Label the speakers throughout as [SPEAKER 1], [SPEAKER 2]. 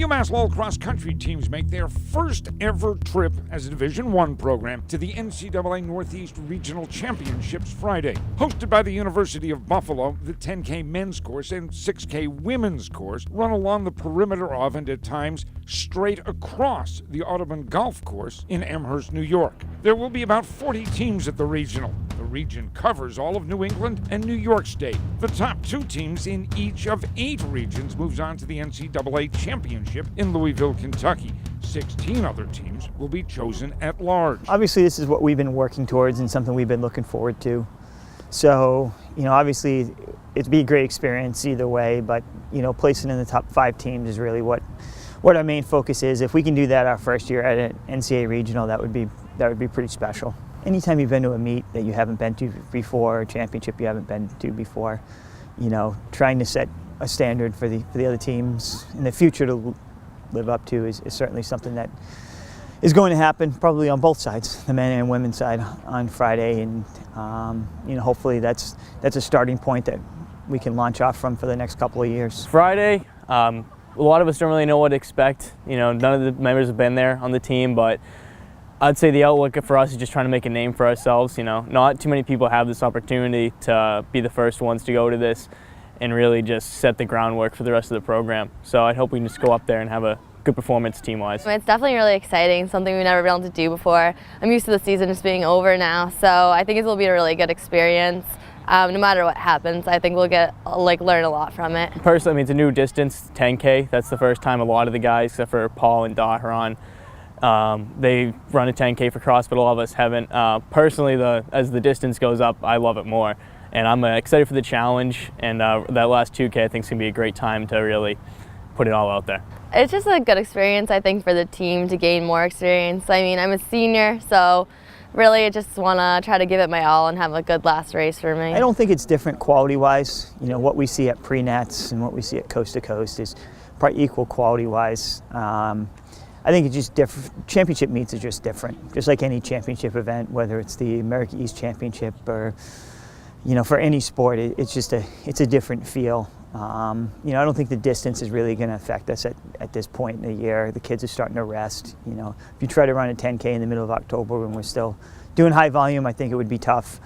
[SPEAKER 1] UMass Lowell cross-country teams make their first ever trip as a Division I program to the NCAA Northeast Regional Championships Friday. Hosted by the University of Buffalo, the 10K men's course and 6K women's course run along the perimeter of and at times straight across the Audubon Golf Course in Amherst, New York. There will be about 40 teams at the regional. The region covers all of New England and New York State. The top 2 teams in each of 8 regions moves on to the NCAA Championship in Louisville, Kentucky. 16 other teams will be chosen at large.
[SPEAKER 2] Obviously, this is what we've been working towards and something we've been looking forward to. So, obviously, it'd be a great experience either way, but, placing in the top 5 teams is really what our main focus is. If we can do that our first year at an NCAA regional, that would be pretty special. Anytime you've been to a meet that you haven't been to before, a championship you haven't been to before, trying to set a standard for the other teams in the future to live up to is certainly something that is going to happen probably on both sides, the men and women's side on Friday, and hopefully that's a starting point that we can launch off from for the next couple of years.
[SPEAKER 3] Friday, a lot of us don't really know what to expect. None of the members have been there on the team, but I'd say the outlook for us is just trying to make a name for ourselves. Not too many people have this opportunity to be the first ones to go to this and really just set the groundwork for the rest of the program. So I'd hope we can just go up there and have a good performance team-wise.
[SPEAKER 4] It's definitely really exciting, something we've never been able to do before. I'm used to the season just being over now, so I think it will be a really good experience. No matter what happens, I think we'll learn a lot from it.
[SPEAKER 3] Personally, it's a new distance, 10K. That's the first time a lot of the guys, except for Paul and Dot, are on. They run a 10K for CrossFit, a lot of us haven't. Personally, as the distance goes up, I love it more. And I'm excited for the challenge, and that last 2K I think is going to be a great time to really put it all out there.
[SPEAKER 4] It's just a good experience, I think, for the team to gain more experience. I'm a senior, so really I just want to try to give it my all and have a good last race for me.
[SPEAKER 2] I don't think it's different quality-wise. What we see at pre-nats and what we see at coast to coast is probably equal quality-wise. I think it's just different. Championship meets are just different. Just like any championship event, whether it's the America East Championship or, for any sport, it's a different feel. I don't think the distance is really going to affect us at this point in the year. The kids are starting to rest. If you try to run a 10K in the middle of October when we're still doing high volume, I think it would be tough.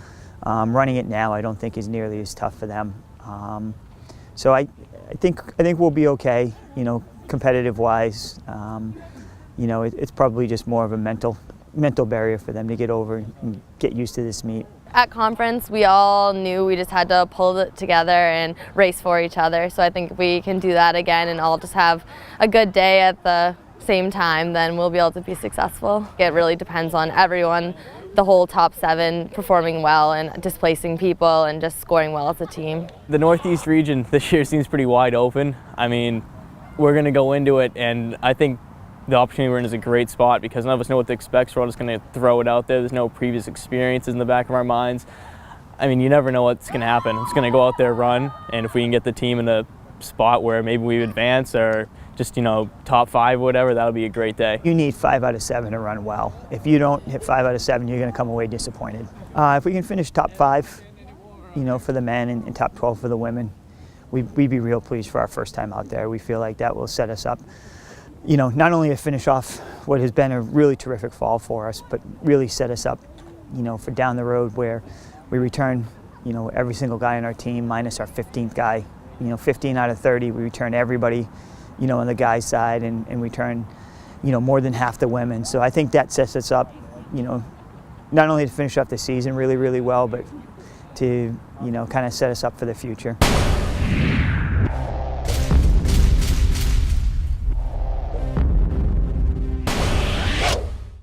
[SPEAKER 2] Running it now, I don't think is nearly as tough for them. So I think we'll be okay. Competitive-wise. It's probably just more of a mental barrier for them to get over and get used to this meet.
[SPEAKER 4] At conference, we all knew we just had to pull it together and race for each other. So I think if we can do that again and all just have a good day at the same time, then we'll be able to be successful. It really depends on everyone, the whole top 7 performing well and displacing people and just scoring well as a team.
[SPEAKER 3] The Northeast region this year seems pretty wide open. We're going to go into it, and I think the opportunity we're in is a great spot because none of us know what to expect, so we're all just going to throw it out there. There's no previous experiences in the back of our minds. You never know what's going to happen. I'm just going to go out there, run, and if we can get the team in a spot where maybe we advance or just, top 5 or whatever, that'll be a great day.
[SPEAKER 2] You need 5 out of 7 to run well. If you don't hit 5 out of 7, you're going to come away disappointed. If we can finish top 5, for the men and top 12 for the women, we'd be real pleased for our first time out there. We feel like that will set us up, not only to finish off what has been a really terrific fall for us, but really set us up, for down the road where we return, every single guy on our team minus our 15th guy. 15 out of 30, we return everybody, on the guys' side, and we turn, more than half the women. So I think that sets us up, not only to finish off the season really, really well, but to, kind of set us up for the future.